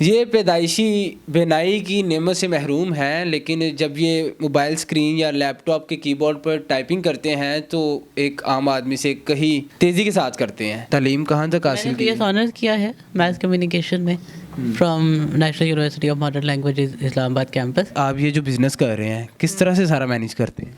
ये पैदाइशी बेनाई की नेमत से महरूम हैं, लेकिन जब ये मोबाइल स्क्रीन या लैपटॉप के कीबोर्ड पर टाइपिंग करते हैं तो एक आम आदमी से कहीं तेज़ी के साथ करते हैं। तालीम कहाँ तक हासिल की? मैंने ऑनर्स किया है मैथ कम्युनिकेशन में from national university of modern languages Islamabad campus. आप ये जो बिज़नेस कर रहे हैं किस तरह से सारा मैनेज करते हैं?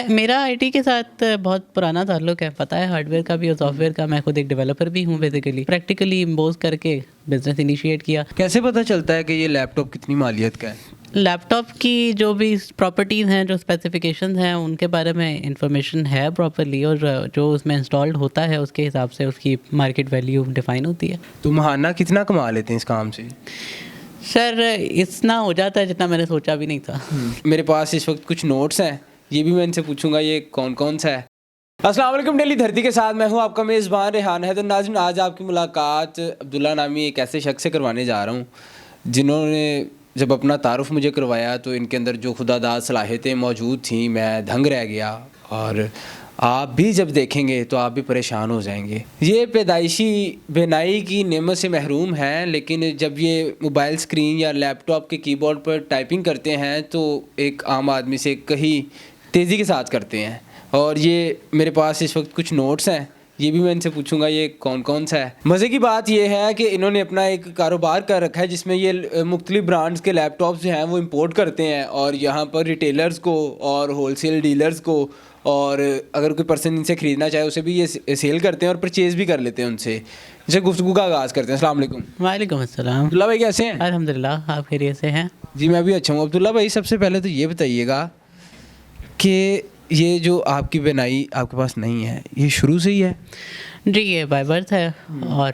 मेरा आईटी के साथ बहुत पुराना ताल्लुक है, पता है हार्डवेयर का भी और सॉफ्टवेयर का। मैं खुद एक डेवलपर भी हूँ बेसिकली। प्रैक्टिकली इम्पोज करके बिजनेस इनिशिएट किया। कैसे पता चलता है कि ये लैपटॉप कितनी मालियत का है? लैपटॉप की जो भी प्रॉपर्टीज़ हैं, जो स्पेसिफिकेशंस हैं, उनके बारे में इंफॉर्मेशन है प्रॉपरली, और जो उसमें इंस्टॉल्ड होता है उसके हिसाब से उसकी मार्केट वैल्यू डिफाइन होती है। तो महाना कितना कमा लेते हैं इस काम से? सर इतना हो जाता है जितना मैंने सोचा भी नहीं था। मेरे पास इस वक्त कुछ नोट्स हैं, ये भी मैं इनसे पूछूंगा ये कौन कौन सा है। अस्सलाम वालेकुम, डेली धरती के साथ मैं हूं आपका मेज़बान रेहान है। तो नाज़रीन, आज आपकी मुलाकात अब्दुल्ला नामी एक ऐसे शख्स से करवाने जा रहा हूं जिन्होंने जब अपना तारुफ मुझे करवाया तो इनके अंदर जो खुदादाद सलाहियतें मौजूद थी, मैं दंग रह गया। और आप भी जब देखेंगे तो आप भी परेशान हो जाएंगे। ये पैदाइशी बेनाई की नेमत से महरूम हैं, लेकिन जब ये मोबाइल स्क्रीन या लैपटॉप के कीबोर्ड पर टाइपिंग करते हैं तो एक आम आदमी से कहीं तेज़ी के साथ करते हैं। और ये मेरे पास इस वक्त कुछ नोट्स हैं, ये भी मैं इनसे पूछूंगा ये कौन कौन सा है। मज़े की बात यह है कि इन्होंने अपना एक कारोबार कर रखा है जिसमें ये मुख्तलिफ ब्रांड्स के लैपटॉप्स जो हैं वो इंपोर्ट करते हैं और यहाँ पर रिटेलर्स को और होलसेल डीलर्स को, और अगर कोई पर्सन इनसे ख़रीदना चाहे उसे भी ये सेल करते हैं और परचेज़ भी कर लेते हैं उनसे। जैसे गुफ्तगू का आगाज़ करते हैं। अस्सलाम वालेकुम। वालेकुम अस्सलाम। अब्दुल्ला भाई कैसे हैं? अल्हम्दुलिल्लाह, आप खैरियत से हैं? जी मैं भी अच्छा हूँ। अब्दुल्ला भाई, सबसे पहले तो ये बताइएगा कि ये जो आपकी बनाई आपके पास नहीं है, ये शुरू से ही है? जी, ये बाय बर्थ है और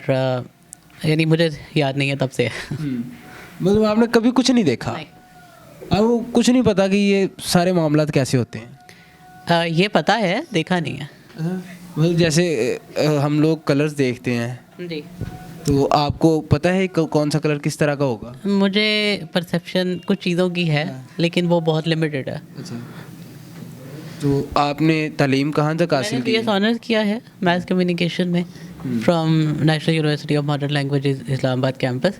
यानी मुझे याद नहीं है तब से। मतलब आपने कभी कुछ नहीं देखा? आपको कुछ नहीं पता कि ये सारे मामलात कैसे होते हैं? ये पता है, देखा नहीं है। मतलब जैसे हम लोग कलर्स देखते हैं जी, तो आपको पता है कौन सा कलर किस तरह का होगा? मुझे परसेप्शन कुछ चीज़ों की है लेकिन वो बहुत लिमिटेड है। अच्छा, तो आपने तालीम कहाँ तक हासिल की? मैंने ऑनर्स किया है मैथ कम्युनिकेशन में from national university of modern languages Islamabad campus.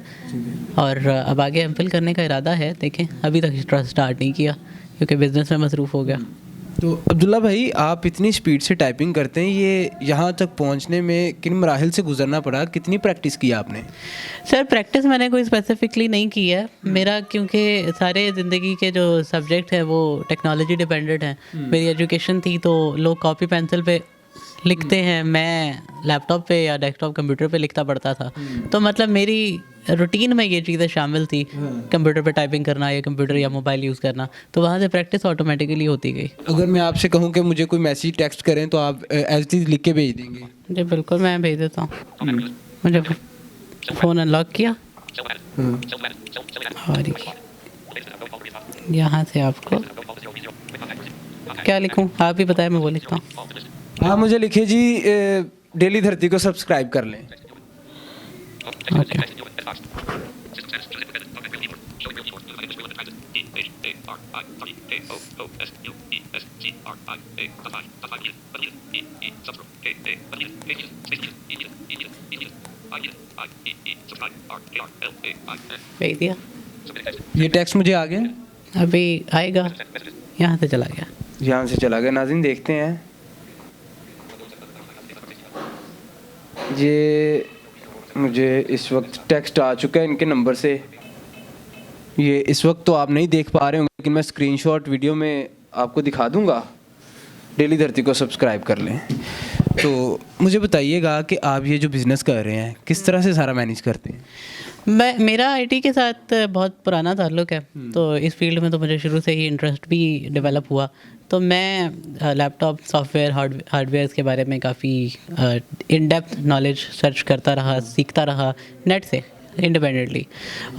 और अब आगे एमफिल करने का इरादा है, देखें। अभी तक स्टार्ट नहीं किया क्योंकि बिज़नेस में मसरूफ़ हो गया। तो अब्दुल्ला भाई, आप इतनी स्पीड से टाइपिंग करते हैं, ये यहाँ तक पहुँचने में किन मराहिल से गुजरना पड़ा? कितनी प्रैक्टिस की आपने? सर प्रैक्टिस मैंने कोई स्पेसिफिकली नहीं की है मेरा, क्योंकि सारे ज़िंदगी के जो सब्जेक्ट हैं वो टेक्नोलॉजी डिपेंडेंट हैं। मेरी एजुकेशन थी तो लोग कॉपी पेंसिल पे लिखते हैं, मैं लैपटॉप पे या डेस्कटॉप कंप्यूटर पे लिखता पड़ता था। तो मतलब मेरी रूटीन में ये चीज़ें शामिल थी, कंप्यूटर पे टाइपिंग करना या कंप्यूटर या मोबाइल यूज़ करना, तो वहाँ से प्रैक्टिस ऑटोमेटिकली होती गई। अगर मैं आपसे कहूँ कि मुझे कोई मैसेज टेक्स्ट करें तो आप एज इट लिख के भेज देंगे? जी बिल्कुल, मैं भेज देता हूँ। मुझे फ़ोन अनलॉक किया और यहाँ से आपको क्या लिखूँ आप ही बताएं, मैं वो लिखता हूँ। आप मुझे लिखिए जी, डेली धरती को सब्सक्राइब कर लें। ओके, भेज दिया। ये टेक्स्ट मुझे आ गया, अभी आएगा। यहाँ से चला गया। यहाँ से चला गया। नाज़रीन देखते हैं, ये मुझे इस वक्त टेक्स्ट आ चुका है इनके नंबर से। ये इस वक्त तो आप नहीं देख पा रहे होंगे लेकिन मैं स्क्रीनशॉट वीडियो में आपको दिखा दूंगा। डेली धरती को सब्सक्राइब कर लें। तो मुझे बताइएगा कि आप ये जो बिज़नेस कर रहे हैं किस तरह से सारा मैनेज करते हैं? मेरा आईटी के साथ बहुत पुराना ताल्लुक है, तो इस फील्ड में तो मुझे शुरू से ही इंटरेस्ट भी डेवलप हुआ। तो मैं लैपटॉप सॉफ्टवेयर हार्डवेयर के बारे में काफ़ी इन डेप्थ नॉलेज सर्च करता रहा, सीखता रहा नेट से इंडिपेंडेंटली,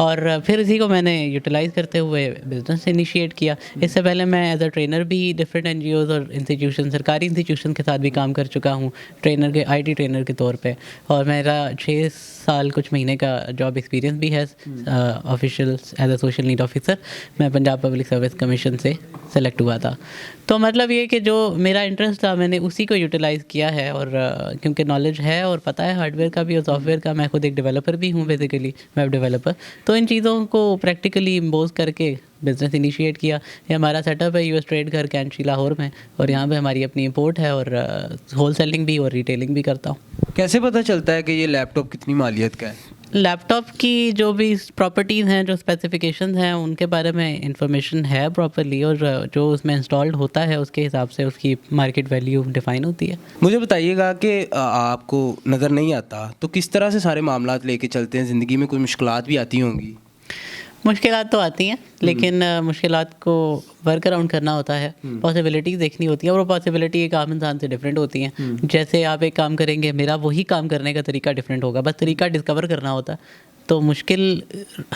और फिर इसी को मैंने यूटिलाइज़ करते हुए बिज़नेस इनिशिएट किया। इससे पहले मैं एज अ ट्रेनर भी डिफरेंट एनजीओज़ और इंस्टीट्यूशन, सरकारी इंस्टीट्यूशन के साथ भी काम कर चुका हूँ, ट्रेनर के आईटी ट्रेनर के तौर पे। और मेरा 6 साल कुछ महीने का जॉब एक्सपीरियंस भी है official as a social need officer. मैं पंजाब पब्लिक सर्विस कमीशन से सेलेक्ट हुआ था। तो मतलब ये कि जो मेरा इंटरेस्ट था मैंने उसी को यूटिलाइज़ किया है, और क्योंकि नॉलेज है और पता है हार्डवेयर का भी और सॉफ्टवेयर का। मैं खुद एक डेवलपर भी हूँ बेसिकली। Basically web developer. तो इन चीज़ों को प्रैक्टिकली इम्पोज करके बिज़नेस इनिशिएट किया। ये हमारा सेटअप है यूएस ट्रेड घर कैंची लाहौर में, और यहाँ पे हमारी अपनी इंपोर्ट है और होल सेलिंग भी और रिटेलिंग भी करता हूँ। कैसे पता चलता है कि ये लैपटॉप कितनी मालियत का है? लैपटॉप की जो भी प्रॉपर्टीज़ हैं, जो स्पेसिफिकेशंस हैं, उनके बारे में इंफॉर्मेशन है प्रॉपर्ली, और जो उसमें इंस्टॉल्ड होता है उसके हिसाब से उसकी मार्केट वैल्यू डिफाइन होती है। मुझे बताइएगा कि आपको नज़र नहीं आता तो किस तरह से सारे मामलात लेके चलते हैं? ज़िंदगी में कोई मुश्किलात भी आती होंगी? मुश्किलात तो आती हैं, लेकिन मुश्किलात को वर्क अराउंड करना होता है, पॉसिबिलिटीज़ देखनी होती है, और वो पॉसिबिलिटी एक आम इंसान से डिफरेंट होती हैं। जैसे आप एक काम करेंगे, मेरा वही काम करने का तरीका डिफरेंट होगा, बस तरीका डिस्कवर करना होता है। तो मुश्किल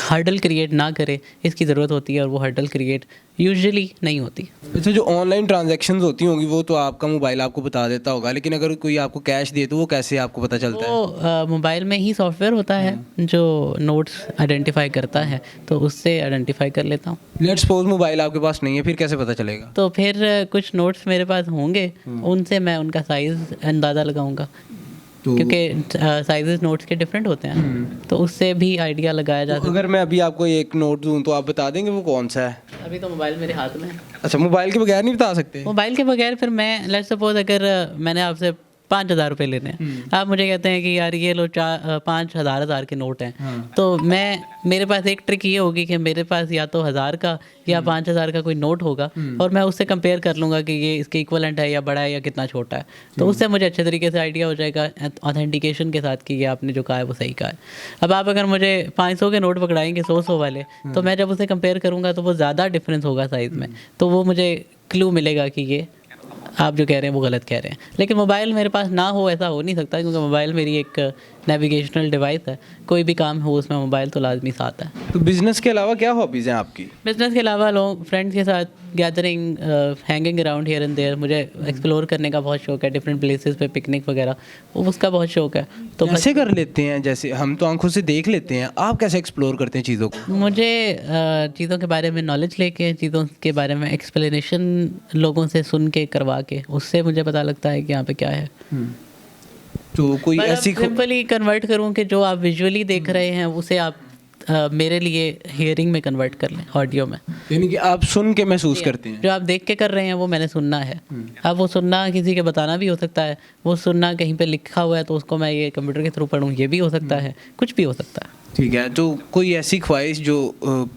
हर्डल क्रिएट ना करे, इसकी ज़रूरत होती है, और वो हर्डल क्रिएट यूजुअली नहीं होती। अच्छा, जो ऑनलाइन ट्रांजैक्शंस होती होंगी वो तो आपका मोबाइल आपको बता देता होगा, लेकिन अगर कोई आपको कैश दे तो वो कैसे आपको पता चलता है? वो मोबाइल में ही सॉफ्टवेयर होता है जो नोट्स आइडेंटिफाई करता है, तो उससे आइडेंटिफाई कर लेता हूँ। लेट्स सपोज मोबाइल आपके पास नहीं है, फिर कैसे पता चलेगा? तो फिर कुछ नोट्स मेरे पास होंगे, उनसे मैं उनका साइज़ अंदाज़ा लगाऊंगा, क्योंकि साइजेस नोट्स के डिफरेंट होते हैं, तो उससे भी आइडिया लगाया जा सकता है। अगर मैं अभी आपको एक नोट दूं तो आप बता देंगे वो कौन सा है? अभी तो मोबाइल मेरे हाथ में है। अच्छा, मोबाइल के बगैर नहीं बता सकते? मोबाइल के बगैर फिर मैं लेट्स सपोज अगर मैंने आपसे 5,000 रुपये लेने हैं, आप मुझे कहते हैं कि यार ये लो 5,000 के नोट हैं, तो मेरे पास एक ट्रिक ये होगी कि मेरे पास या तो 1,000 का या 5,000 का कोई नोट होगा, और मैं उससे कंपेयर कर लूँगा कि ये इसके इक्वलेंट है या बड़ा है या कितना छोटा है। तो उससे मुझे अच्छे तरीके से आइडिया हो जाएगा ऑथेंटिकेशन के साथ कि ये आपने जो कहा है वो सही कहा है। अब आप अगर मुझे 500 के नोट पकड़ाएंगे 100 वाले, तो मैं जब उसे कंपेयर करूँगा तो वो ज़्यादा डिफरेंस होगा साइज़ में, तो वो मुझे क्लू मिलेगा कि ये आप जो कह रहे हैं वो गलत कह रहे हैं। लेकिन मोबाइल मेरे पास ना हो ऐसा हो नहीं सकता, क्योंकि मोबाइल मेरी एक नेविगेशनल डिवाइस है, कोई भी काम हो उसमें मोबाइल तो लाजमी साथ है। तो बिज़नेस के अलावा क्या हॉबीज़ हैं आपकी? बिज़नेस के अलावा लोग फ्रेंड्स के साथ gathering, hanging around here and there, मुझे एक्सप्लोर करने का बहुत शौक है, डिफरेंट प्लेसेस पे पिकनिक वगैरह, उसका बहुत शौक है। तो कैसे कर लेते हैं? जैसे हम तो आंखों से देख लेते हैं, आप कैसे एक्सप्लोर करते हैं चीज़ों को? मुझे चीज़ों के बारे में नॉलेज लेके, चीज़ों के बारे में एक्सप्लेनेशन लोगों से सुन के करवा के, उससे मुझे पता लगता है कि यहाँ पे क्या है। तो कोई ऐसी सिंपली कन्वर्ट करूँ कि जो आप विजुअली देख रहे हैं उसे आप मेरे लिए हियरिंग में कन्वर्ट कर लें, ऑडियो में। यानी कि आप सुन के महसूस करते हैं? जो आप देख के कर रहे हैं वो मैंने सुनना है। अब वो सुनना किसी के बताना भी हो सकता है, वो सुनना कहीं पे लिखा हुआ है तो उसको मैं ये कंप्यूटर के थ्रू पढ़ूँ, ये भी हो सकता है, कुछ भी हो सकता है। ठीक है, तो कोई ऐसी ख्वाहिश जो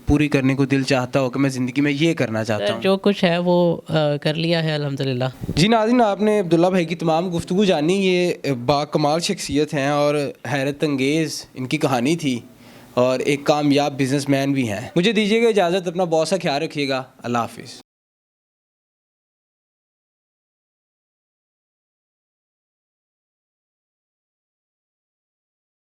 पूरी करने को दिल चाहता हो कि मैं ज़िंदगी में ये करना चाहता हूँ? जो कुछ है वो कर लिया है अल्हम्दुलिल्लाह। जी नाज़रीन, आपने अब्दुल्ला भाई की तमाम गुफ्तगू जानी। ये बाकमाल शख्सियत हैं और हैरत अंगेज़ इनकी कहानी थी, और एक कामयाब बिजनेसमैन भी हैं। मुझे दीजिएगा इजाज़त, अपना बहुत सा ख्याल रखिएगा। अल्लाह हाफिज़।